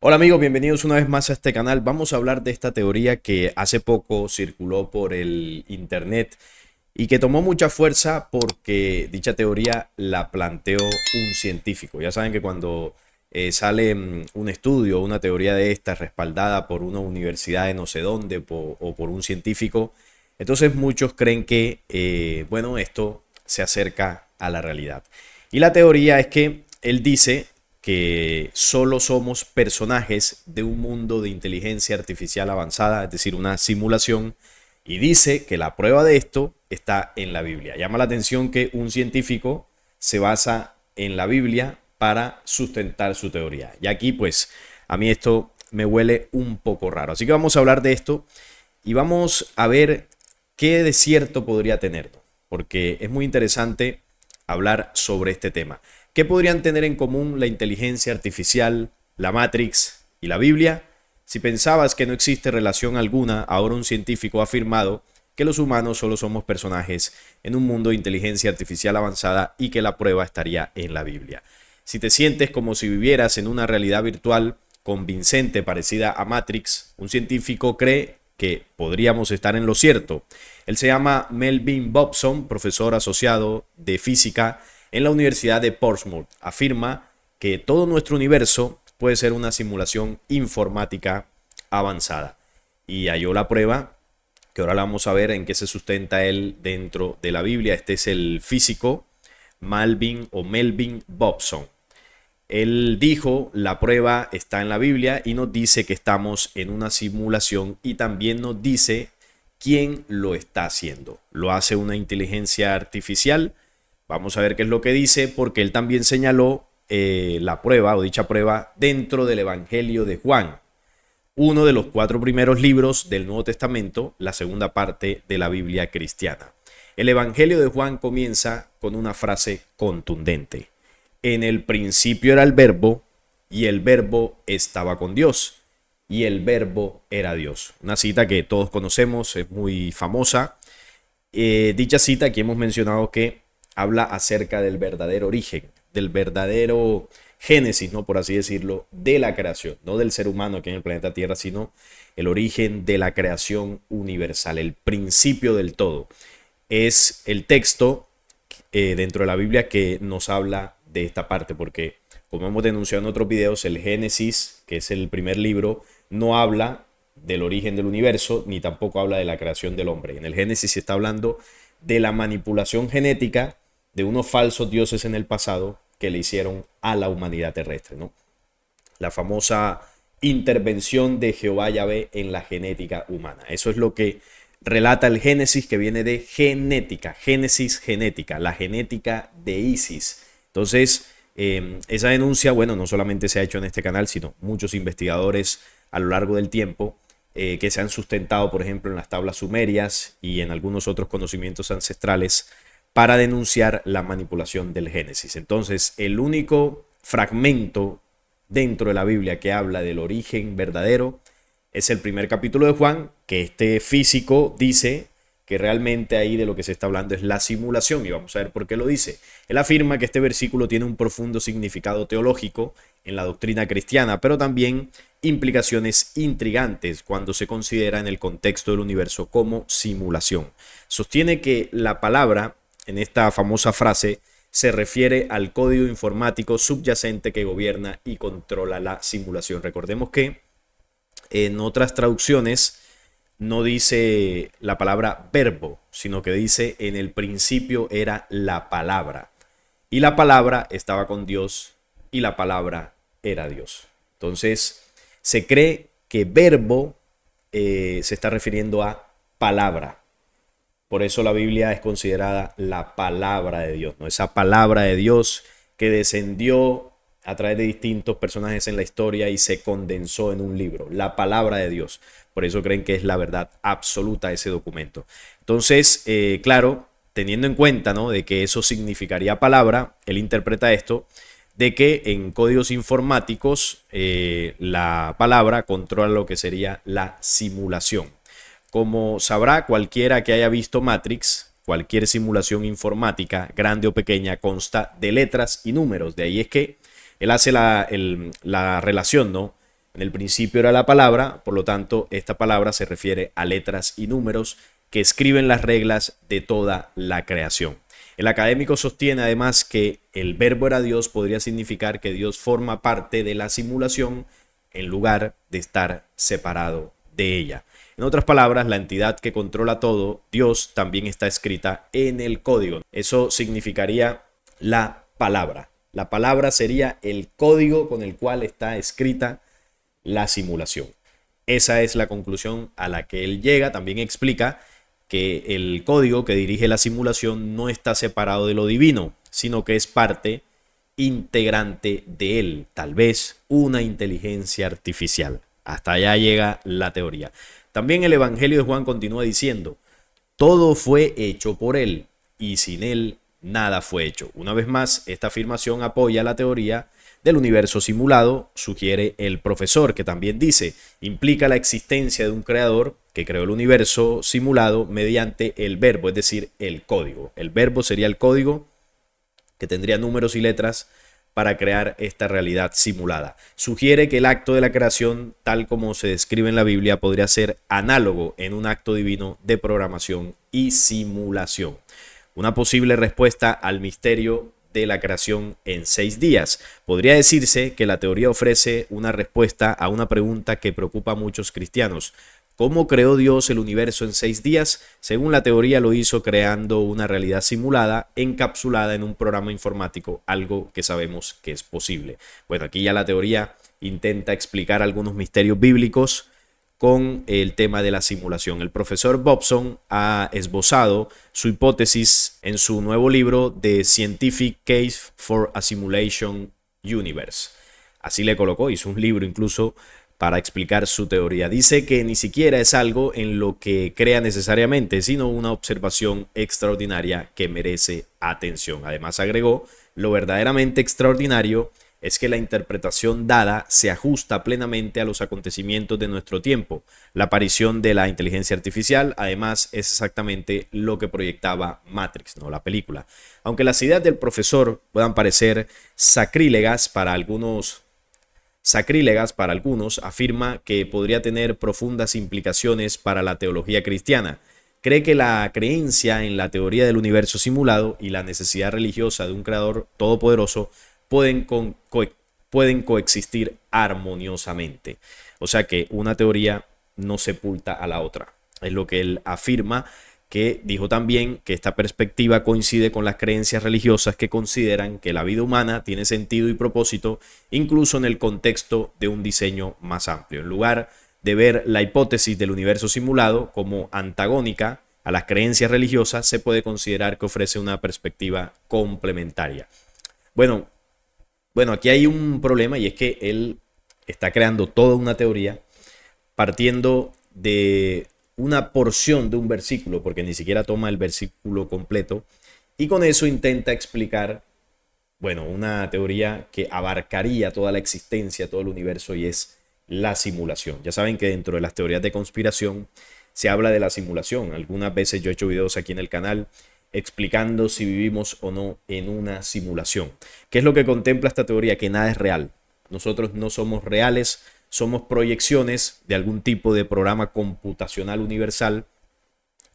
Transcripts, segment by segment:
Hola amigos, bienvenidos una vez más a este canal. Vamos a hablar de esta teoría que hace poco circuló por el internet y que tomó mucha fuerza porque dicha teoría la planteó un científico. Ya saben que cuando sale un estudio, una teoría de esta respaldada por una universidad de no sé dónde o por un científico, entonces muchos creen que, bueno, esto se acerca a la realidad. Y la teoría es que él dice que solo somos personajes de un mundo de inteligencia artificial avanzada, es decir, una simulación, y dice que la prueba de esto está en la Biblia. Llama la atención que un científico se basa en la Biblia para sustentar su teoría. Y aquí, pues, a mí esto me huele un poco raro. Así que vamos a hablar de esto y vamos a ver qué de cierto podría tenerlo, porque es muy interesante hablar sobre este tema. ¿Qué podrían tener en común la inteligencia artificial, la Matrix y la Biblia? Si pensabas que no existe relación alguna, ahora un científico ha afirmado que los humanos solo somos personajes en un mundo de inteligencia artificial avanzada y que la prueba estaría en la Biblia. Si te sientes como si vivieras en una realidad virtual convincente parecida a Matrix, un científico cree que podríamos estar en lo cierto. Él se llama Melvin Bobson, profesor asociado de física en la Universidad de Portsmouth. Afirma que todo nuestro universo puede ser una simulación informática avanzada. Y halló la prueba, que ahora la vamos a ver en qué se sustenta él dentro de la Biblia. Este es el físico Melvin Bobson. Él dijo, la prueba está en la Biblia y nos dice que estamos en una simulación y también nos dice quién lo está haciendo. Lo hace una inteligencia artificial. Vamos a ver qué es lo que dice, porque él también señaló la prueba o dicha prueba dentro del Evangelio de Juan, uno de los 4 primeros libros del Nuevo Testamento, la segunda parte de la Biblia cristiana. El Evangelio de Juan comienza con una frase contundente. En el principio era el verbo y el verbo estaba con Dios y el verbo era Dios. Una cita que todos conocemos, es muy famosa. Dicha cita aquí hemos mencionado que habla acerca del verdadero origen, del verdadero génesis, ¿no? Por así decirlo, de la creación, no del ser humano aquí en el planeta Tierra, sino el origen de la creación universal, el principio del todo. Es el texto dentro de la Biblia que nos habla de esta parte, porque como hemos denunciado en otros videos, el Génesis, que es el primer libro, no habla del origen del universo, ni tampoco habla de la creación del hombre. En el Génesis se está hablando de la manipulación genética de unos falsos dioses en el pasado que le hicieron a la humanidad terrestre, ¿no? La famosa intervención de Jehová Yahvé en la genética humana. Eso es lo que relata el Génesis, que viene de genética, Génesis genética, la genética de Isis. Entonces, esa denuncia, bueno, no solamente se ha hecho en este canal, sino muchos investigadores a lo largo del tiempo que se han sustentado, por ejemplo, en las tablas sumerias y en algunos otros conocimientos ancestrales para denunciar la manipulación del Génesis. Entonces, el único fragmento dentro de la Biblia que habla del origen verdadero es el primer capítulo de Juan, que este físico dice que realmente ahí de lo que se está hablando es la simulación, y vamos a ver por qué lo dice. Él afirma que este versículo tiene un profundo significado teológico en la doctrina cristiana, pero también implicaciones intrigantes cuando se considera en el contexto del universo como simulación. Sostiene que la palabra en esta famosa frase se refiere al código informático subyacente que gobierna y controla la simulación. Recordemos que en otras traducciones no dice la palabra verbo, sino que dice en el principio era la palabra. Y la palabra estaba con Dios y la palabra era Dios. Entonces, se cree que verbo se está refiriendo a palabra. Por eso la Biblia es considerada la palabra de Dios, ¿no? Esa palabra de Dios que descendió a través de distintos personajes en la historia y se condensó en un libro, la palabra de Dios. Por eso creen que es la verdad absoluta ese documento. Entonces, claro, teniendo en cuenta, ¿no?, de que eso significaría palabra, él interpreta esto de que en códigos informáticos la palabra controla lo que sería la simulación. Como sabrá cualquiera que haya visto Matrix, cualquier simulación informática, grande o pequeña, consta de letras y números. De ahí es que él hace la relación, ¿no?, En el principio era la palabra, por lo tanto, esta palabra se refiere a letras y números que escriben las reglas de toda la creación. El académico sostiene además que el verbo era Dios podría significar que Dios forma parte de la simulación en lugar de estar separado de ella. En otras palabras, la entidad que controla todo, Dios, también está escrita en el código. Eso significaría la palabra. La palabra sería el código con el cual está escrita la simulación. Esa es la conclusión a la que él llega. También explica que el código que dirige la simulación no está separado de lo divino, sino que es parte integrante de él, tal vez una inteligencia artificial. Hasta allá llega la teoría. También el Evangelio de Juan continúa diciendo, todo fue hecho por él y sin él nada fue hecho. Una vez más, esta afirmación apoya la teoría del universo simulado, sugiere el profesor, que también dice, implica la existencia de un creador que creó el universo simulado mediante el verbo, es decir, el código. El verbo sería el código que tendría números y letras para crear esta realidad simulada. Sugiere que el acto de la creación, tal como se describe en la Biblia, podría ser análogo en un acto divino de programación y simulación. Una posible respuesta al misterio de la creación en 6 días. Podría decirse que la teoría ofrece una respuesta a una pregunta que preocupa a muchos cristianos. ¿Cómo creó Dios el universo en 6 días? Según la teoría lo hizo creando una realidad simulada, encapsulada en un programa informático, algo que sabemos que es posible. Bueno, aquí ya la teoría intenta explicar algunos misterios bíblicos con el tema de la simulación. El profesor Bobson ha esbozado su hipótesis en su nuevo libro The Scientific Case for a Simulation Universe. Así le colocó, hizo un libro incluso para explicar su teoría. Dice que ni siquiera es algo en lo que crea necesariamente, sino una observación extraordinaria que merece atención. Además agregó, lo verdaderamente extraordinario es que la interpretación dada se ajusta plenamente a los acontecimientos de nuestro tiempo. La aparición de la inteligencia artificial, además, es exactamente lo que proyectaba Matrix, ¿no? La película. Aunque las ideas del profesor puedan parecer sacrílegas para algunos, afirma que podría tener profundas implicaciones para la teología cristiana. Cree que la creencia en la teoría del universo simulado y la necesidad religiosa de un creador todopoderoso pueden coexistir armoniosamente. O sea que una teoría no sepulta a la otra. Es lo que él afirma, que dijo también que esta perspectiva coincide con las creencias religiosas que consideran que la vida humana tiene sentido y propósito incluso en el contexto de un diseño más amplio. En lugar de ver la hipótesis del universo simulado como antagónica a las creencias religiosas, se puede considerar que ofrece una perspectiva complementaria. Bueno, aquí hay un problema y es que él está creando toda una teoría partiendo de una porción de un versículo, porque ni siquiera toma el versículo completo, y con eso intenta explicar, bueno, una teoría que abarcaría toda la existencia, todo el universo, y es la simulación. Ya saben que dentro de las teorías de conspiración se habla de la simulación. Algunas veces yo he hecho videos aquí en el canal explicando si vivimos o no en una simulación. ¿Qué es lo que contempla esta teoría? Que nada es real. Nosotros no somos reales, somos proyecciones de algún tipo de programa computacional universal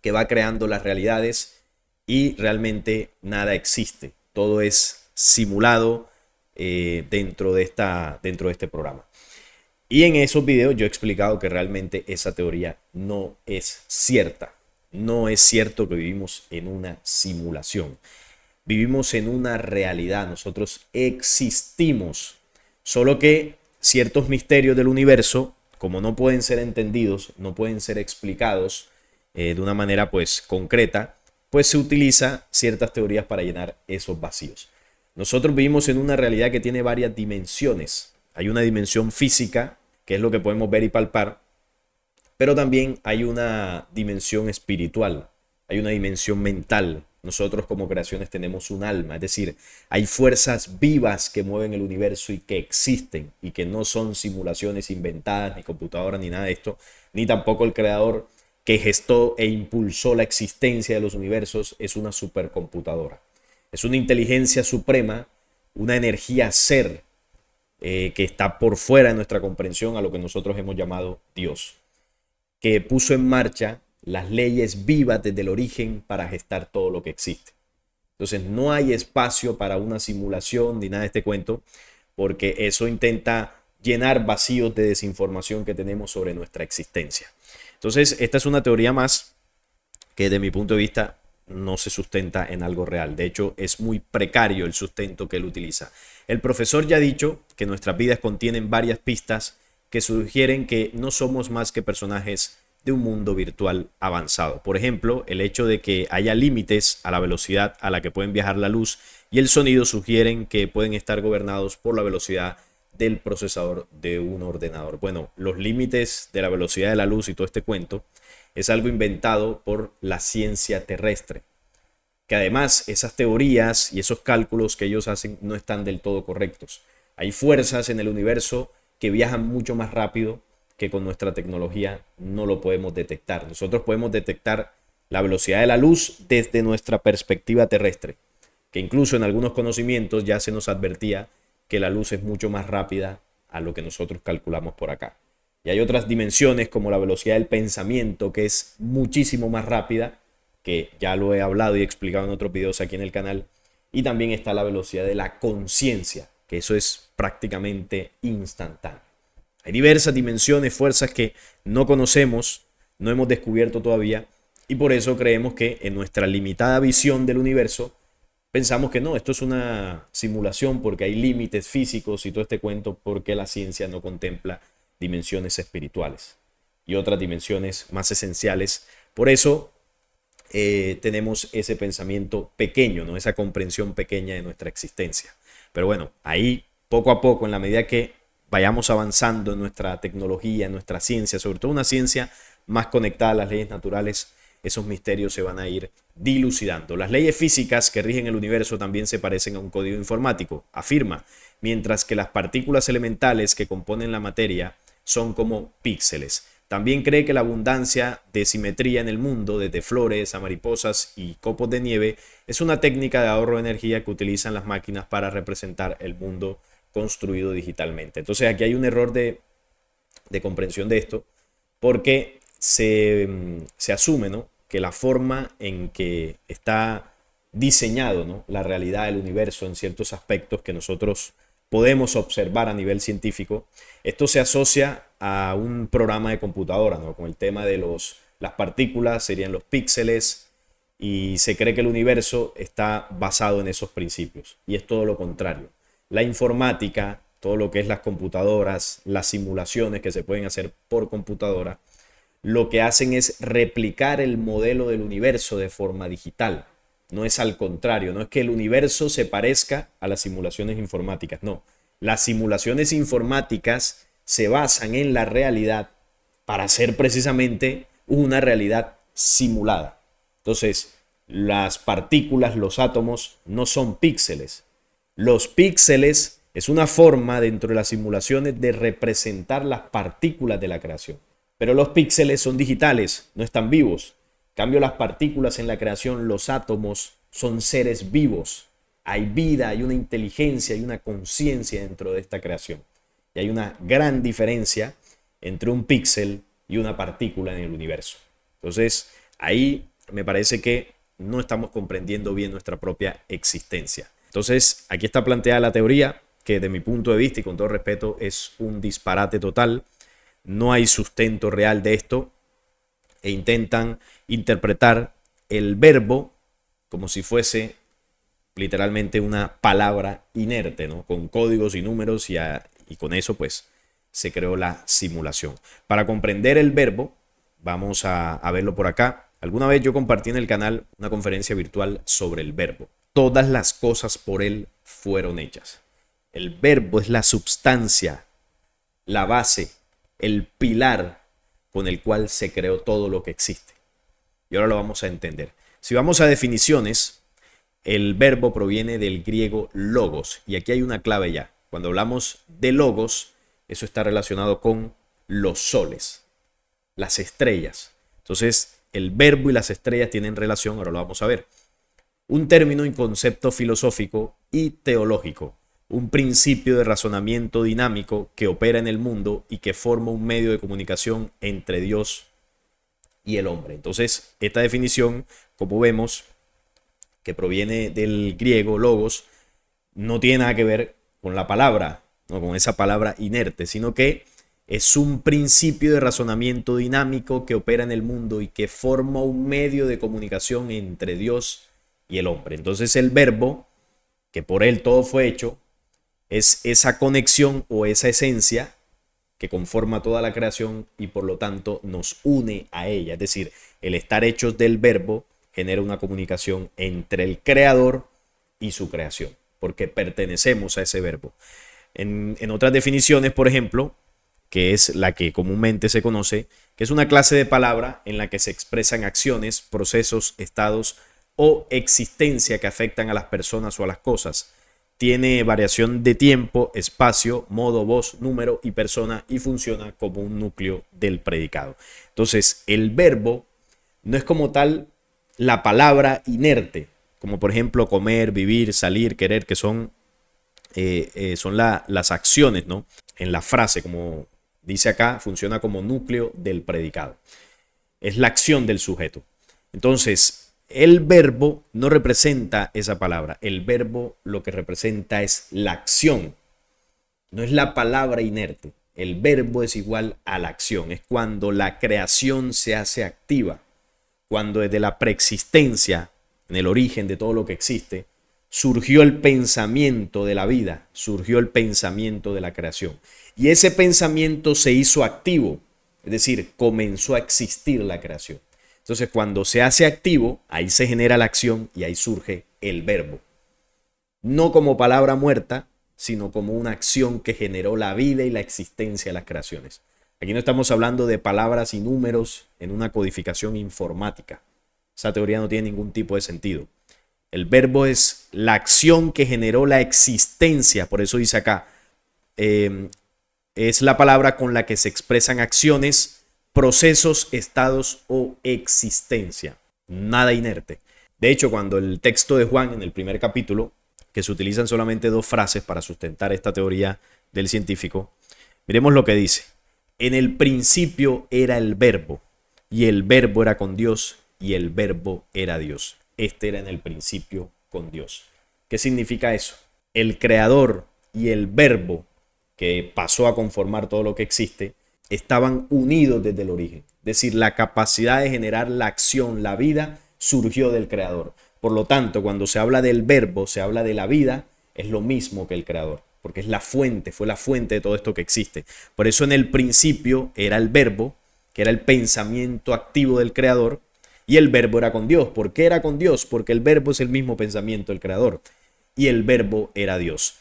que va creando las realidades y realmente nada existe. Todo es simulado dentro de este programa. Y en esos videos yo he explicado que realmente esa teoría no es cierta. No es cierto que vivimos en una simulación. Vivimos en una realidad. Nosotros existimos. Solo que ciertos misterios del universo, como no pueden ser entendidos, no pueden ser explicados de una manera pues concreta, pues se utiliza ciertas teorías para llenar esos vacíos. Nosotros vivimos en una realidad que tiene varias dimensiones. Hay una dimensión física, que es lo que podemos ver y palpar, pero también hay una dimensión espiritual, hay una dimensión mental. Nosotros como creaciones tenemos un alma, es decir, hay fuerzas vivas que mueven el universo y que existen y que no son simulaciones inventadas, ni computadoras, ni nada de esto, ni tampoco el creador que gestó e impulsó la existencia de los universos es una supercomputadora. Es una inteligencia suprema, una energía ser que está por fuera de nuestra comprensión, a lo que nosotros hemos llamado Dios, que puso en marcha las leyes vivas desde el origen para gestar todo lo que existe. Entonces no hay espacio para una simulación ni nada de este cuento, porque eso intenta llenar vacíos de desinformación que tenemos sobre nuestra existencia. Entonces esta es una teoría más que de mi punto de vista no se sustenta en algo real. De hecho, es muy precario el sustento que él utiliza. El profesor ya ha dicho que nuestras vidas contienen varias pistas que sugieren que no somos más que personajes de un mundo virtual avanzado. Por ejemplo, el hecho de que haya límites a la velocidad a la que pueden viajar la luz y el sonido sugieren que pueden estar gobernados por la velocidad del procesador de un ordenador. Bueno, los límites de la velocidad de la luz y todo este cuento es algo inventado por la ciencia terrestre, que además esas teorías y esos cálculos que ellos hacen no están del todo correctos. Hay fuerzas en el universo que viajan mucho más rápido que con nuestra tecnología no lo podemos detectar. Nosotros podemos detectar la velocidad de la luz desde nuestra perspectiva terrestre, que incluso en algunos conocimientos ya se nos advertía que la luz es mucho más rápida a lo que nosotros calculamos por acá. Y hay otras dimensiones como la velocidad del pensamiento, que es muchísimo más rápida, que ya lo he hablado y explicado en otros videos aquí en el canal. Y también está la velocidad de la conciencia, que eso es prácticamente instantáneo. Hay diversas dimensiones, fuerzas que no conocemos, no hemos descubierto todavía, y por eso creemos que en nuestra limitada visión del universo pensamos que no, esto es una simulación porque hay límites físicos y todo este cuento, porque la ciencia no contempla dimensiones espirituales y otras dimensiones más esenciales. Por eso tenemos ese pensamiento pequeño, ¿no? Esa comprensión pequeña de nuestra existencia. Pero bueno, ahí poco a poco, en la medida que vayamos avanzando en nuestra tecnología, en nuestra ciencia, sobre todo una ciencia más conectada a las leyes naturales, esos misterios se van a ir dilucidando. Las leyes físicas que rigen el universo también se parecen a un código informático, afirma, mientras que las partículas elementales que componen la materia son como píxeles. También cree que la abundancia de simetría en el mundo, desde flores a mariposas y copos de nieve, es una técnica de ahorro de energía que utilizan las máquinas para representar el mundo construido digitalmente. Entonces aquí hay un error de comprensión de esto, porque se asume, ¿no?, que la forma en que está diseñado, ¿no?, la realidad del universo en ciertos aspectos que nosotros podemos observar a nivel científico, esto se asocia a un programa de computadora, ¿no?, con el tema de las partículas, serían los píxeles, y se cree que el universo está basado en esos principios, y es todo lo contrario. La informática, todo lo que es las computadoras, las simulaciones que se pueden hacer por computadora, lo que hacen es replicar el modelo del universo de forma digital. No es al contrario, no es que el universo se parezca a las simulaciones informáticas, no. Las simulaciones informáticas se basan en la realidad para hacer precisamente una realidad simulada. Entonces, las partículas, los átomos, no son píxeles. Los píxeles es una forma dentro de las simulaciones de representar las partículas de la creación. Pero los píxeles son digitales, no están vivos. En cambio, las partículas en la creación, los átomos, son seres vivos. Hay vida, hay una inteligencia, hay una conciencia dentro de esta creación. Y hay una gran diferencia entre un píxel y una partícula en el universo. Entonces, ahí me parece que no estamos comprendiendo bien nuestra propia existencia. Entonces, aquí está planteada la teoría, que de mi punto de vista y con todo respeto es un disparate total. No hay sustento real de esto e intentan interpretar el verbo como si fuese literalmente una palabra inerte, ¿no?, con códigos y números, y con eso pues se creó la simulación. Para comprender el verbo, vamos a verlo por acá. Alguna vez yo compartí en el canal una conferencia virtual sobre el verbo. Todas las cosas por él fueron hechas. El verbo es la substancia, la base, el pilar con el cual se creó todo lo que existe. Y ahora lo vamos a entender. Si vamos a definiciones, el verbo proviene del griego logos. Y aquí hay una clave ya. Cuando hablamos de logos, eso está relacionado con los soles, las estrellas. Entonces, el verbo y las estrellas tienen relación, ahora lo vamos a ver. Un término y concepto filosófico y teológico. un principio de razonamiento dinámico que opera en el mundo y que forma un medio de comunicación entre Dios y el hombre. Entonces, esta definición, como vemos, que proviene del griego logos, no tiene nada que ver con la palabra, no con esa palabra inerte, sino que es un principio de razonamiento dinámico que opera en el mundo y que forma un medio de comunicación entre Dios y el hombre. Entonces el verbo, que por él todo fue hecho, es esa conexión o esa esencia que conforma toda la creación y por lo tanto nos une a ella. Es decir, el estar hechos del verbo genera una comunicación entre el creador y su creación, porque pertenecemos a ese verbo. En otras definiciones, por ejemplo, que es la que comúnmente se conoce, que es una clase de palabra en la que se expresan acciones, procesos, estados o existencia que afectan a las personas o a las cosas. Tiene variación de tiempo, espacio, modo, voz, número y persona y funciona como un núcleo del predicado. Entonces, el verbo no es como tal la palabra inerte, como por ejemplo comer, vivir, salir, querer, que son las acciones, ¿no? En la frase, como dice acá, funciona como núcleo del predicado. Es la acción del sujeto. Entonces, el verbo no representa esa palabra. El verbo lo que representa es la acción. No es la palabra inerte. El verbo es igual a la acción. Es cuando la creación se hace activa. Cuando desde la preexistencia, en el origen de todo lo que existe, surgió el pensamiento de la vida, surgió el pensamiento de la creación. Y ese pensamiento se hizo activo, es decir, comenzó a existir la creación. Entonces, cuando se hace activo, ahí se genera la acción y ahí surge el verbo. No como palabra muerta, sino como una acción que generó la vida y la existencia de las creaciones. Aquí no estamos hablando de palabras y números en una codificación informática. Esa teoría no tiene ningún tipo de sentido. El verbo es la acción que generó la existencia, por eso dice acá, es la palabra con la que se expresan acciones, procesos, estados o existencia. Nada inerte. De hecho, cuando el texto de Juan en el primer capítulo, que se utilizan solamente dos frases para sustentar esta teoría del científico, miremos lo que dice. En el principio era el verbo, y el verbo era con Dios, y el verbo era Dios. Este era en el principio con Dios. ¿Qué significa eso? El creador y el verbo que pasó a conformar todo lo que existe estaban unidos desde el origen. Es decir, la capacidad de generar la acción, la vida, surgió del creador. Por lo tanto, cuando se habla del verbo, se habla de la vida, es lo mismo que el creador, porque es la fuente, fue la fuente de todo esto que existe. Por eso en el principio era el verbo, que era el pensamiento activo del creador, y el verbo era con Dios. ¿Por qué era con Dios? Porque el verbo es el mismo pensamiento del creador. Y el verbo era Dios.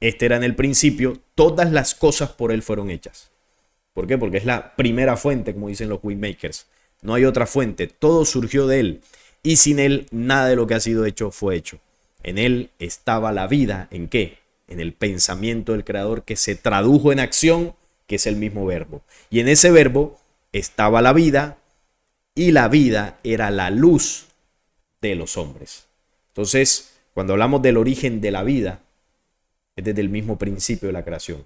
Este era en el principio. Todas las cosas por él fueron hechas. ¿Por qué? Porque es la primera fuente, como dicen los Waymakers. No hay otra fuente. Todo surgió de él. Y sin él, nada de lo que ha sido hecho fue hecho. En él estaba la vida. ¿En qué? En el pensamiento del creador que se tradujo en acción, que es el mismo verbo. Y en ese verbo estaba la vida. Y la vida era la luz de los hombres. Entonces, cuando hablamos del origen de la vida, es desde el mismo principio de la creación.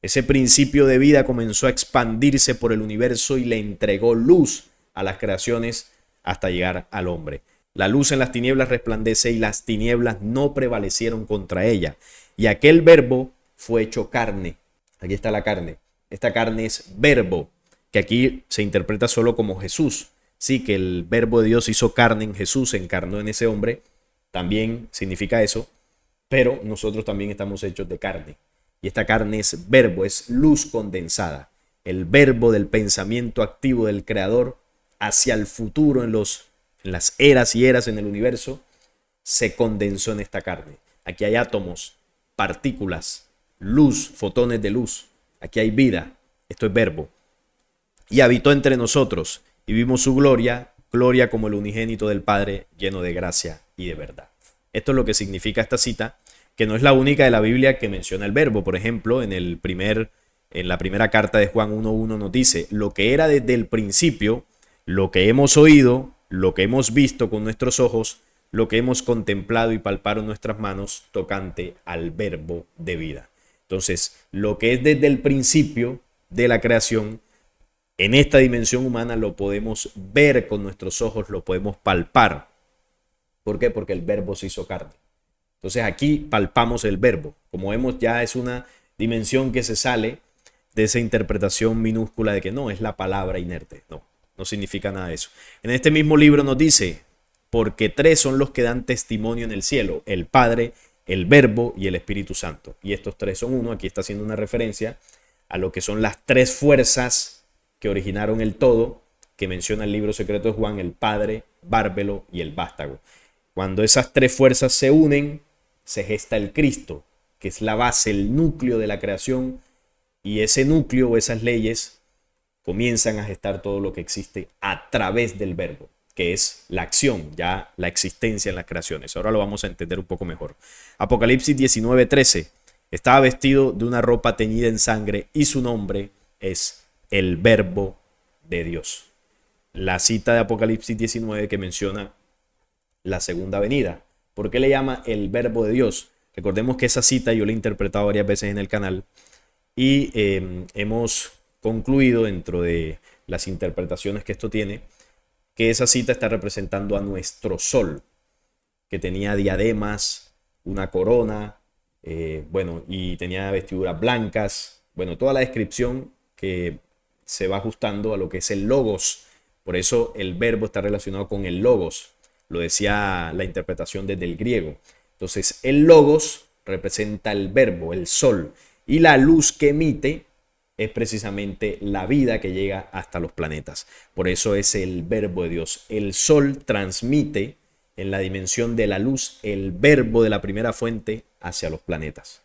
Ese principio de vida comenzó a expandirse por el universo y le entregó luz a las creaciones hasta llegar al hombre. La luz en las tinieblas resplandece y las tinieblas no prevalecieron contra ella. Y aquel verbo fue hecho carne. Aquí está la carne. Esta carne es verbo, que aquí se interpreta solo como Jesús. Sí, que el verbo de Dios hizo carne en Jesús, se encarnó en ese hombre, también significa eso, pero nosotros también estamos hechos de carne. Y esta carne es verbo, es luz condensada. El verbo del pensamiento activo del creador hacia el futuro en las eras y eras en el universo se condensó en esta carne. Aquí hay átomos, partículas, luz, fotones de luz. Aquí hay vida, esto es verbo. Y habitó entre nosotros. Y vimos su gloria, gloria como el unigénito del Padre, lleno de gracia y de verdad. Esto es lo que significa esta cita, que no es la única de la Biblia que menciona el verbo. Por ejemplo, en la primera carta de Juan 1:1 nos dice, lo que era desde el principio, lo que hemos oído, lo que hemos visto con nuestros ojos, lo que hemos contemplado y palpado en nuestras manos tocante al verbo de vida. Entonces, lo que es desde el principio de la creación, en esta dimensión humana lo podemos ver con nuestros ojos, lo podemos palpar. ¿Por qué? Porque el verbo se hizo carne. Entonces aquí palpamos el verbo. Como vemos, ya es una dimensión que se sale de esa interpretación minúscula de que no, es la palabra inerte. No, no significa nada de eso. En este mismo libro nos dice, porque tres son los que dan testimonio en el cielo, el Padre, el Verbo y el Espíritu Santo. Y estos tres son uno. Aquí está haciendo una referencia a lo que son las tres fuerzas que originaron el todo, que menciona el libro secreto de Juan, el Padre, Bárbelo y el Vástago. Cuando esas tres fuerzas se unen, se gesta el Cristo, que es la base, el núcleo de la creación, y ese núcleo o esas leyes comienzan a gestar todo lo que existe a través del verbo, que es la acción, ya la existencia en las creaciones. Ahora lo vamos a entender un poco mejor. Apocalipsis 19:13. Estaba vestido de una ropa teñida en sangre y su nombre es el Verbo de Dios. La cita de Apocalipsis 19 que menciona la segunda venida. ¿Por qué le llama el Verbo de Dios? Recordemos que esa cita yo la he interpretado varias veces en el canal y hemos concluido dentro de las interpretaciones que esto tiene, que esa cita está representando a nuestro sol, que tenía diademas, una corona, y tenía vestiduras blancas, toda la descripción que se va ajustando a lo que es el logos. Por eso el verbo está relacionado con el logos. Lo decía la interpretación desde el griego. Entonces, el logos representa el verbo, el sol. Y la luz que emite es precisamente la vida que llega hasta los planetas. Por eso es el verbo de Dios. El sol transmite en la dimensión de la luz el verbo de la primera fuente hacia los planetas,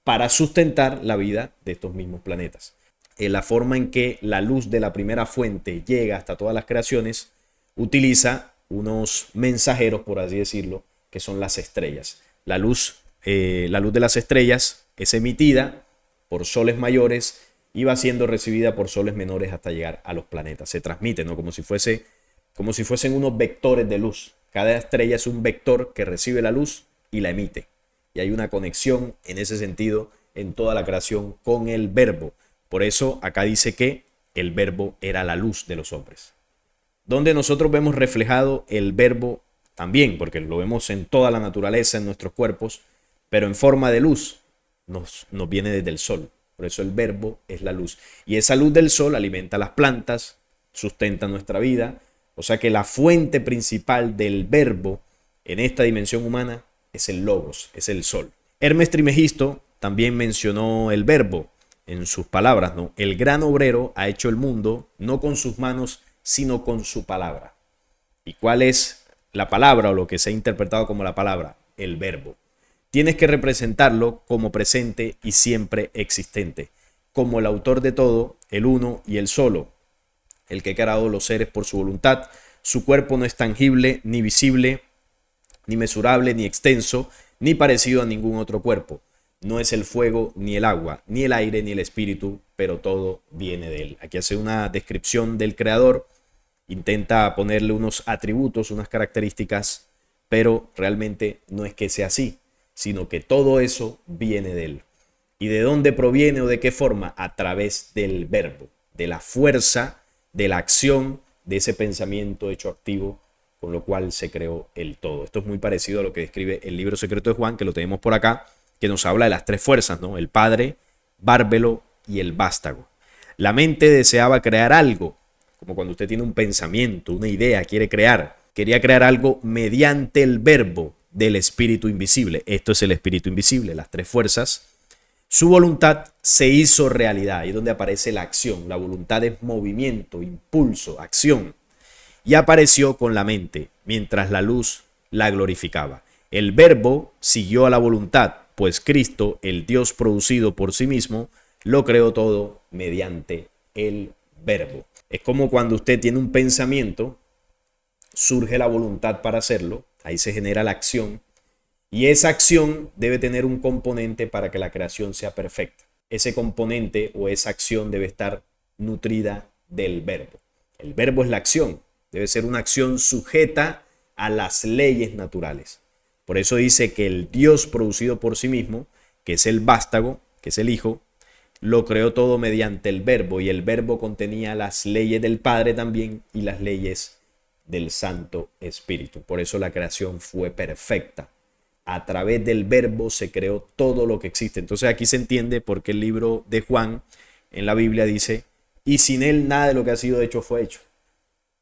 para sustentar la vida de estos mismos planetas. La forma en que la luz de la primera fuente llega hasta todas las creaciones utiliza unos mensajeros, por así decirlo, que son las estrellas. La luz de las estrellas es emitida por soles mayores y va siendo recibida por soles menores hasta llegar a los planetas. Se transmite, ¿no? Como si fuesen unos vectores de luz. Cada estrella es un vector que recibe la luz y la emite. Y hay una conexión en ese sentido en toda la creación con el verbo. Por eso acá dice que el verbo era la luz de los hombres. Donde nosotros vemos reflejado el verbo también, porque lo vemos en toda la naturaleza, en nuestros cuerpos, pero en forma de luz nos viene desde el sol. Por eso el verbo es la luz. Y esa luz del sol alimenta las plantas, sustenta nuestra vida. O sea que la fuente principal del verbo en esta dimensión humana es el logos, es el sol. Hermes Trismegisto también mencionó el verbo en sus palabras, ¿no? El gran obrero ha hecho el mundo no con sus manos, sino con su palabra. ¿Y cuál es la palabra o lo que se ha interpretado como la palabra? El verbo. Tienes que representarlo como presente y siempre existente, como el autor de todo, el uno y el solo, el que ha creado los seres por su voluntad. Su cuerpo no es tangible, ni visible, ni mesurable, ni extenso, ni parecido a ningún otro cuerpo. No es el fuego, ni el agua, ni el aire, ni el espíritu, pero todo viene de él. Aquí hace una descripción del creador, intenta ponerle unos atributos, unas características, pero realmente no es que sea así, sino que todo eso viene de él. ¿Y de dónde proviene o de qué forma? A través del verbo, de la fuerza, de la acción, de ese pensamiento hecho activo, con lo cual se creó el todo. Esto es muy parecido a lo que describe el libro secreto de Juan, que lo tenemos por acá, que nos habla de las tres fuerzas, ¿no? El Padre, Bárbelo y el Vástago. La mente deseaba crear algo, como cuando usted tiene un pensamiento, una idea, quiere crear. Quería crear algo mediante el verbo del espíritu invisible. Esto es el espíritu invisible, las tres fuerzas. Su voluntad se hizo realidad. Ahí es donde aparece la acción. La voluntad es movimiento, impulso, acción. Y apareció con la mente, mientras la luz la glorificaba. El verbo siguió a la voluntad, pues Cristo, el Dios producido por sí mismo, lo creó todo mediante el verbo. Es como cuando usted tiene un pensamiento, surge la voluntad para hacerlo, ahí se genera la acción, y esa acción debe tener un componente para que la creación sea perfecta. Ese componente o esa acción debe estar nutrida del verbo. El verbo es la acción, debe ser una acción sujeta a las leyes naturales. Por eso dice que el Dios producido por sí mismo, que es el vástago, que es el Hijo, lo creó todo mediante el Verbo, y el Verbo contenía las leyes del Padre también y las leyes del Santo Espíritu. Por eso la creación fue perfecta. A través del Verbo se creó todo lo que existe. Entonces aquí se entiende por qué el libro de Juan en la Biblia dice, y sin él nada de lo que ha sido hecho fue hecho.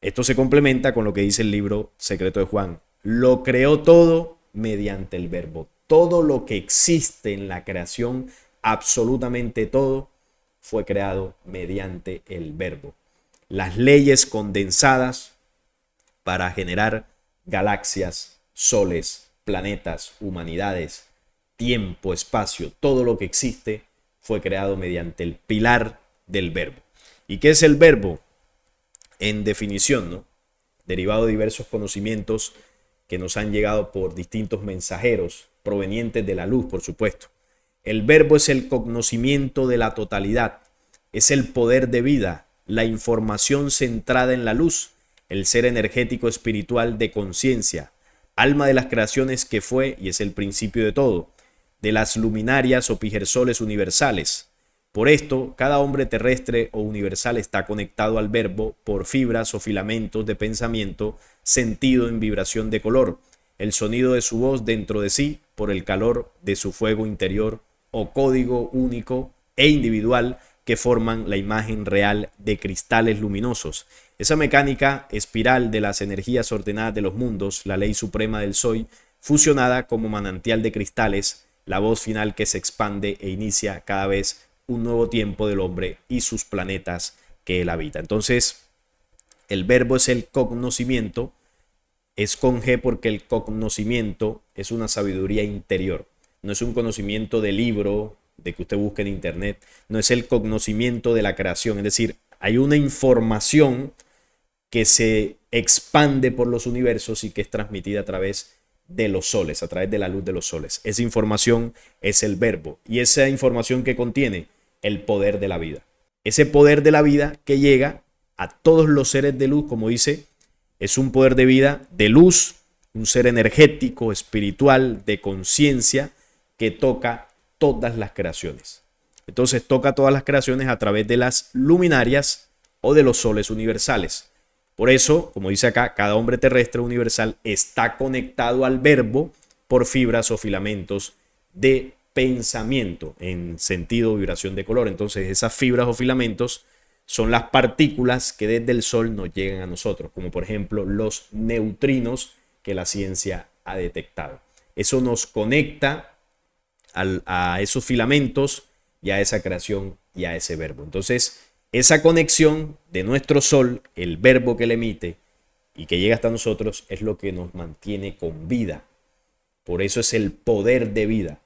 Esto se complementa con lo que dice el libro secreto de Juan. Lo creó todo mediante el Verbo. Todo lo que existe en la creación, absolutamente todo, fue creado mediante el Verbo. Las leyes condensadas para generar galaxias, soles, planetas, humanidades, tiempo, espacio, todo lo que existe fue creado mediante el pilar del Verbo. ¿Y qué es el Verbo? En definición, ¿no? Derivado de diversos conocimientos que nos han llegado por distintos mensajeros provenientes de la luz, por supuesto. El Verbo es el conocimiento de la totalidad, es el poder de vida, la información centrada en la luz, el ser energético espiritual de conciencia, alma de las creaciones que fue y es el principio de todo, de las luminarias o pijersoles universales. Por esto, cada hombre terrestre o universal está conectado al Verbo por fibras o filamentos de pensamiento sentido en vibración de color, el sonido de su voz dentro de sí por el calor de su fuego interior o código único e individual que forman la imagen real de cristales luminosos. Esa mecánica espiral de las energías ordenadas de los mundos, la ley suprema del Soy, fusionada como manantial de cristales, la voz final que se expande e inicia cada vez un nuevo tiempo del hombre y sus planetas que él habita. Entonces, el Verbo es el conocimiento, es con G porque el conocimiento es una sabiduría interior, no es un conocimiento de libro, de que usted busque en internet, no es el conocimiento de la creación, es decir, hay una información que se expande por los universos y que es transmitida a través de los soles, a través de la luz de los soles. Esa información es el Verbo y esa información que contiene el poder de la vida. Ese poder de la vida que llega a todos los seres de luz, como dice, es un poder de vida de luz, un ser energético, espiritual, de conciencia que toca todas las creaciones. Entonces toca todas las creaciones a través de las luminarias o de los soles universales. Por eso, como dice acá, cada hombre terrestre universal está conectado al Verbo por fibras o filamentos de pensamiento en sentido vibración de color. Entonces esas fibras o filamentos son las partículas que desde el Sol nos llegan a nosotros, como por ejemplo los neutrinos que la ciencia ha detectado. Eso nos conecta a esos filamentos y a esa creación y a ese Verbo. Entonces, esa conexión de nuestro Sol, el Verbo que le emite y que llega hasta nosotros, es lo que nos mantiene con vida. Por eso es el poder de vida.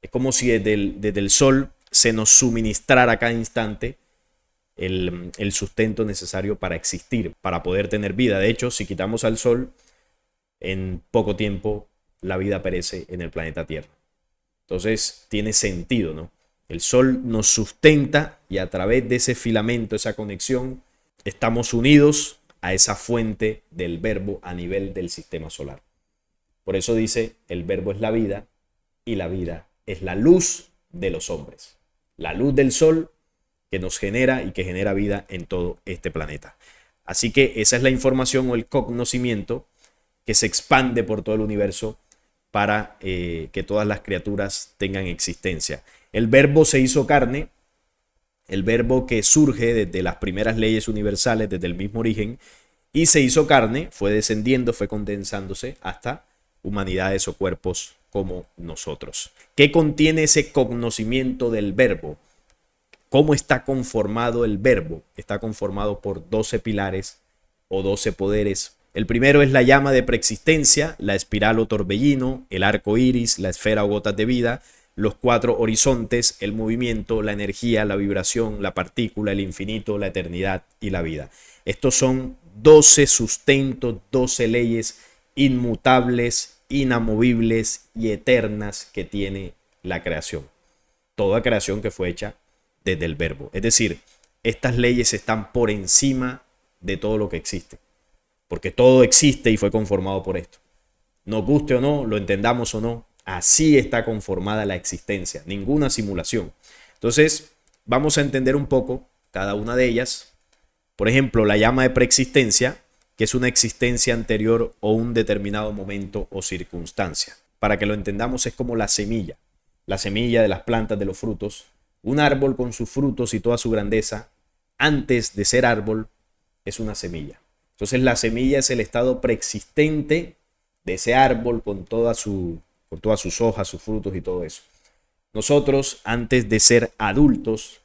Es como si desde el Sol se nos suministrara a cada instante el sustento necesario para existir, para poder tener vida. De hecho, si quitamos al Sol, en poco tiempo la vida perece en el planeta Tierra. Entonces tiene sentido, ¿no? El Sol nos sustenta y a través de ese filamento, esa conexión, estamos unidos a esa fuente del Verbo a nivel del sistema solar. Por eso dice, el Verbo es la vida y la vida es la luz de los hombres. La luz del Sol que nos genera y que genera vida en todo este planeta. Así que esa es la información o el conocimiento que se expande por todo el universo para que todas las criaturas tengan existencia. El Verbo se hizo carne, el Verbo que surge desde las primeras leyes universales, desde el mismo origen, y se hizo carne, fue descendiendo, fue condensándose hasta humanidades o cuerpos como nosotros. ¿Qué contiene ese conocimiento del Verbo? ¿Cómo está conformado el Verbo? Está conformado por 12 pilares o 12 poderes. El primero es la llama de preexistencia, la espiral o torbellino, el arco iris, la esfera o gotas de vida, los 4 horizontes, el movimiento, la energía, la vibración, la partícula, el infinito, la eternidad y la vida. Estos son 12 sustentos, 12 leyes inmutables, inamovibles y eternas que tiene la creación. Toda creación que fue hecha desde el Verbo. Es decir, estas leyes están por encima de todo lo que existe. porque todo existe y fue conformado por esto. Nos guste o no, lo entendamos o no, así está conformada la existencia, ninguna simulación. Entonces, vamos a entender un poco cada una de ellas. Por ejemplo, la llama de preexistencia, que es una existencia anterior o un determinado momento o circunstancia. Para que lo entendamos, es como la semilla de las plantas, de los frutos. Un árbol con sus frutos y toda su grandeza, antes de ser árbol, es una semilla. Entonces la semilla es el estado preexistente de ese árbol con todas sus hojas, sus frutos y todo eso. Nosotros, antes de ser adultos,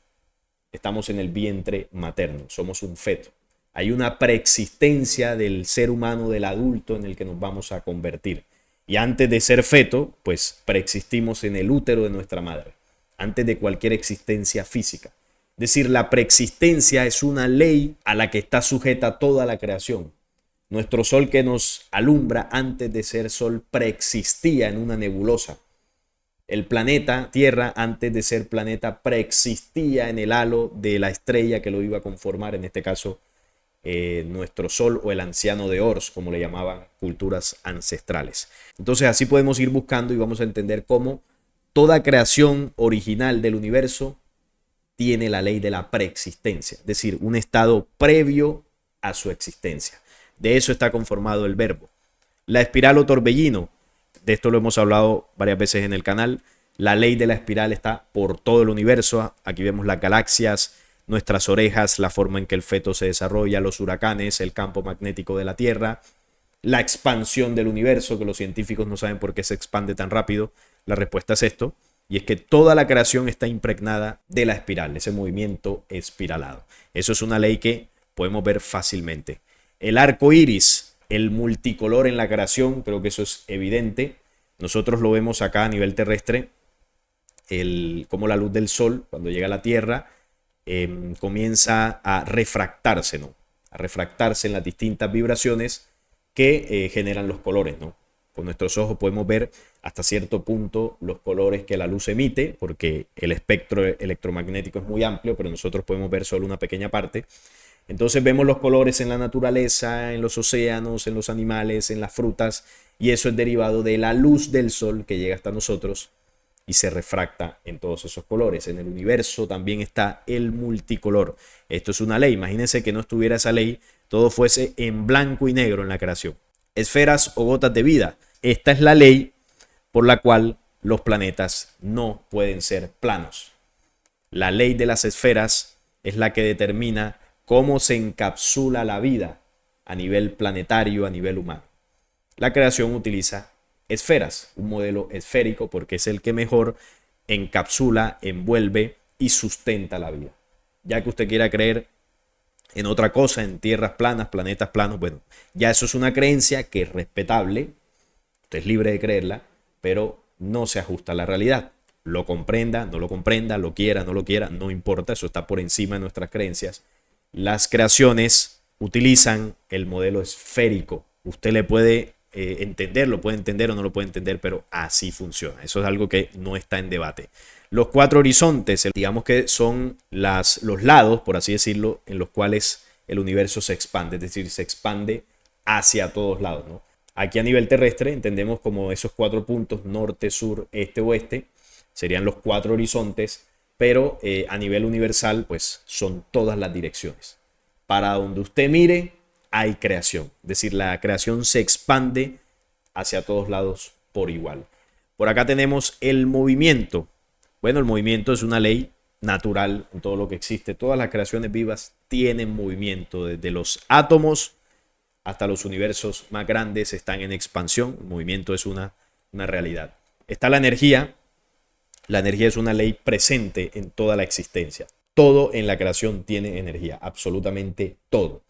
estamos en el vientre materno, somos un feto. Hay una preexistencia del ser humano, del adulto en el que nos vamos a convertir. Y antes de ser feto, pues preexistimos en el útero de nuestra madre, antes de cualquier existencia física. Es decir, la preexistencia es una ley a la que está sujeta toda la creación. Nuestro sol que nos alumbra antes de ser sol preexistía en una nebulosa. El planeta Tierra, antes de ser planeta, preexistía en el halo de la estrella que lo iba a conformar, en este caso nuestro sol o el anciano de Ors, como le llamaban culturas ancestrales. Entonces así podemos ir buscando y vamos a entender cómo toda creación original del universo tiene la ley de la preexistencia, es decir, un estado previo a su existencia. De eso está conformado el verbo. La espiral o torbellino, de esto lo hemos hablado varias veces en el canal. La ley de la espiral está por todo el universo. Aquí vemos las galaxias, nuestras orejas, la forma en que el feto se desarrolla, los huracanes, el campo magnético de la Tierra, la expansión del universo, que los científicos no saben por qué se expande tan rápido. La respuesta es esto, y es que toda la creación está impregnada de la espiral, ese movimiento espiralado. Eso es una ley que podemos ver fácilmente. El arco iris, el multicolor en la creación, creo que eso es evidente. Nosotros lo vemos acá a nivel terrestre, como la luz del sol, cuando llega a la Tierra, comienza a refractarse, ¿no? A refractarse en las distintas vibraciones que generan los colores, ¿no? Con nuestros ojos podemos ver hasta cierto punto los colores que la luz emite, porque el espectro electromagnético es muy amplio, pero nosotros podemos ver solo una pequeña parte. Entonces vemos los colores en la naturaleza, en los océanos, en los animales, en las frutas, y eso es derivado de la luz del sol que llega hasta nosotros y se refracta en todos esos colores. En el universo también está el multicolor. Esto es una ley. Imagínense que no estuviera esa ley, todo fuese en blanco y negro en la creación. Esferas o gotas de vida. Esta es la ley por la cual los planetas no pueden ser planos. La ley de las esferas es la que determina cómo se encapsula la vida a nivel planetario, a nivel humano. La creación utiliza esferas, un modelo esférico, porque es el que mejor encapsula, envuelve y sustenta la vida. Ya que usted quiera creer en otra cosa, en tierras planas, planetas planos, bueno, ya eso es una creencia que es respetable, usted es libre de creerla, pero no se ajusta a la realidad. Lo comprenda, no lo comprenda, lo quiera, no lo quiera, no importa, eso está por encima de nuestras creencias. Las creaciones utilizan el modelo esférico. Usted le puede entender, lo puede entender o no lo puede entender, pero así funciona. Eso es algo que no está en debate. Los cuatro horizontes, digamos que son los lados, por así decirlo, en los cuales el universo se expande, es decir, se expande hacia todos lados, ¿no? Aquí a nivel terrestre entendemos como esos cuatro puntos, norte, sur, este, oeste, serían los cuatro horizontes, pero a nivel universal, pues son todas las direcciones. Para donde usted mire, hay creación. Es decir, la creación se expande hacia todos lados por igual. Por acá tenemos el movimiento. Bueno, el movimiento es una ley natural en todo lo que existe. Todas las creaciones vivas tienen movimiento, desde los átomos hasta los universos más grandes están en expansión. El movimiento es una realidad. Está la energía. La energía es una ley presente en toda la existencia. Todo en la creación tiene energía, absolutamente todo.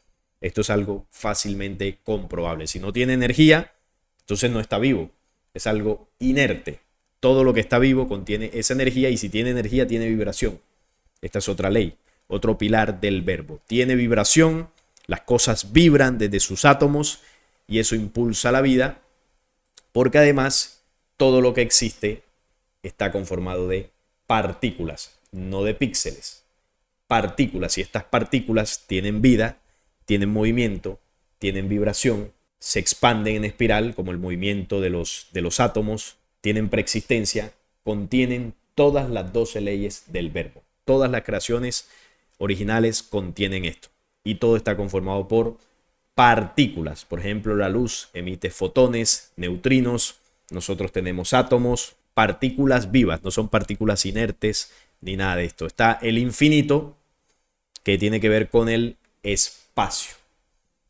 Esto es algo fácilmente comprobable. Si no tiene energía, entonces no está vivo. Es algo inerte. Todo lo que está vivo contiene esa energía y si tiene energía, tiene vibración. Esta es otra ley, otro pilar del verbo. Tiene vibración, las cosas vibran desde sus átomos y eso impulsa la vida porque además todo lo que existe está conformado de partículas, no de píxeles. Partículas, y estas partículas tienen vida, tienen movimiento tienen vibración, se expanden en espiral, como el movimiento de los átomos, tienen preexistencia, contienen todas las 12 leyes del verbo. Todas las creaciones originales contienen esto. Y todo está conformado por partículas. Por ejemplo, la luz emite fotones, neutrinos. Nosotros tenemos átomos, partículas vivas, no son partículas inertes ni nada de esto. Está el infinito, que tiene que ver con el espacio.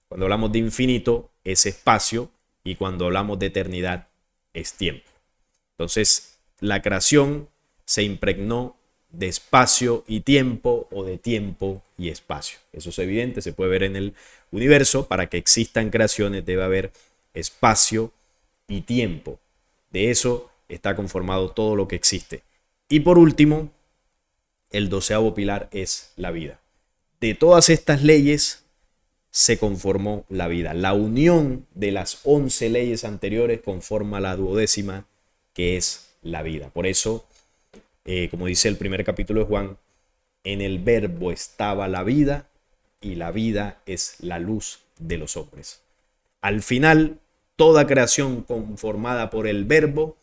Cuando hablamos de infinito es espacio y cuando hablamos de eternidad es tiempo. Entonces, la creación se impregnó de espacio y tiempo o de tiempo y espacio. Eso es evidente, se puede ver en el universo. Para que existan creaciones debe haber espacio y tiempo. De eso está conformado todo lo que existe. Y por último, el 12º pilar es la vida. De todas estas leyes se conformó la vida. La unión de las 11 leyes anteriores conforma la 12ª, que es la vida. Por eso, como dice el primer capítulo de Juan, en el verbo estaba la vida y la vida es la luz de los hombres. Al final, toda creación conformada por el verbo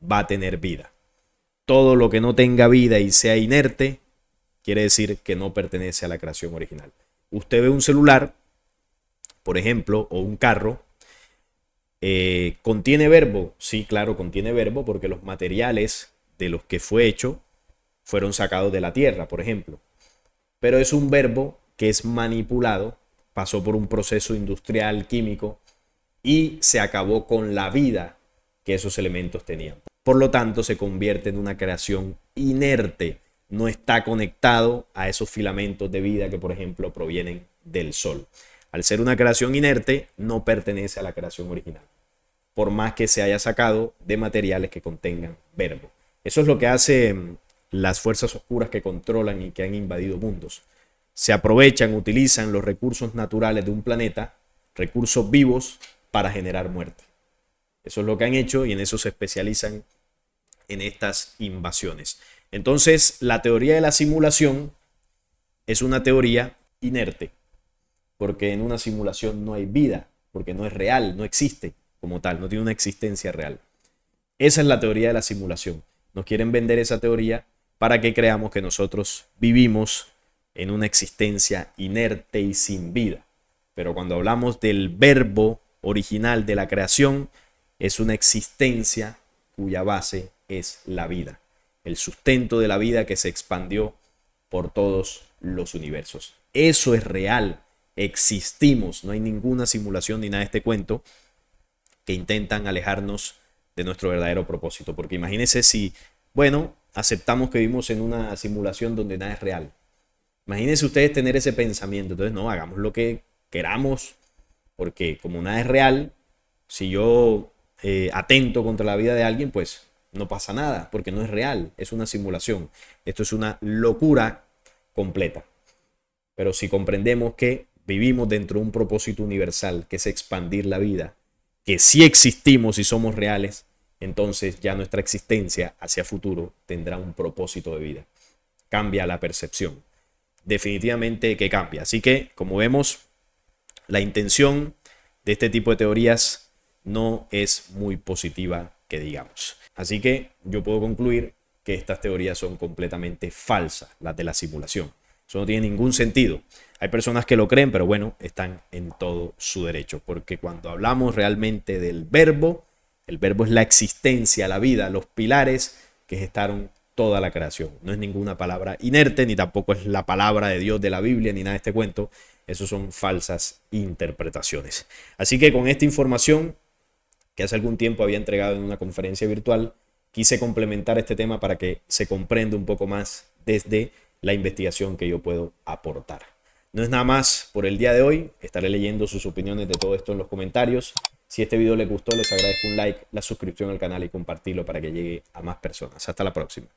va a tener vida. Todo lo que no tenga vida y sea inerte quiere decir que no pertenece a la creación original. Usted ve un celular, por ejemplo, o un carro, ¿contiene verbo? Sí, claro, contiene verbo porque los materiales de los que fue hecho fueron sacados de la tierra, por ejemplo. Pero es un verbo que es manipulado, pasó por un proceso industrial, químico, y se acabó con la vida que esos elementos tenían. Por lo tanto, se convierte en una creación inerte. No está conectado a esos filamentos de vida que, por ejemplo, provienen del sol. Al ser una creación inerte, no pertenece a la creación original, por más que se haya sacado de materiales que contengan verbo. Eso es lo que hacen las fuerzas oscuras que controlan y que han invadido mundos. Se aprovechan, utilizan los recursos naturales de un planeta, recursos vivos, para generar muerte. Eso es lo que han hecho y en eso se especializan en estas invasiones. Entonces, la teoría de la simulación es una teoría inerte, porque en una simulación no hay vida, porque no es real, no existe como tal, no tiene una existencia real. Esa es la teoría de la simulación. Nos quieren vender esa teoría para que creamos que nosotros vivimos en una existencia inerte y sin vida. Pero cuando hablamos del verbo original de la creación, es una existencia cuya base es la vida, el sustento de la vida que se expandió por todos los universos. Eso es real, existimos, no hay ninguna simulación ni nada de este cuento que intentan alejarnos de nuestro verdadero propósito. Porque imagínense si, bueno, aceptamos que vivimos en una simulación donde nada es real. Imagínense ustedes tener ese pensamiento. Entonces, no, hagamos lo que queramos, porque como nada es real, si yo atento contra la vida de alguien, pues no pasa nada, porque no es real, es una simulación. Esto es una locura completa. Pero si comprendemos que vivimos dentro de un propósito universal, que es expandir la vida, que sí existimos y somos reales, entonces ya nuestra existencia hacia futuro tendrá un propósito de vida. Cambia la percepción. Definitivamente que cambia. Así que, como vemos, la intención de este tipo de teorías no es muy positiva, que digamos. Así que yo puedo concluir que estas teorías son completamente falsas, las de la simulación. Eso no tiene ningún sentido. Hay personas que lo creen, pero bueno, están en todo su derecho. Porque cuando hablamos realmente del verbo, el verbo es la existencia, la vida, los pilares que gestaron toda la creación. No es ninguna palabra inerte, ni tampoco es la palabra de Dios de la Biblia, ni nada de este cuento. Eso son falsas interpretaciones. Así que con esta información que hace algún tiempo había entregado en una conferencia virtual, quise complementar este tema para que se comprenda un poco más desde la investigación que yo puedo aportar. No es nada más por el día de hoy. Estaré leyendo sus opiniones de todo esto en los comentarios. Si este video les gustó, les agradezco un like, la suscripción al canal y compartirlo para que llegue a más personas. Hasta la próxima.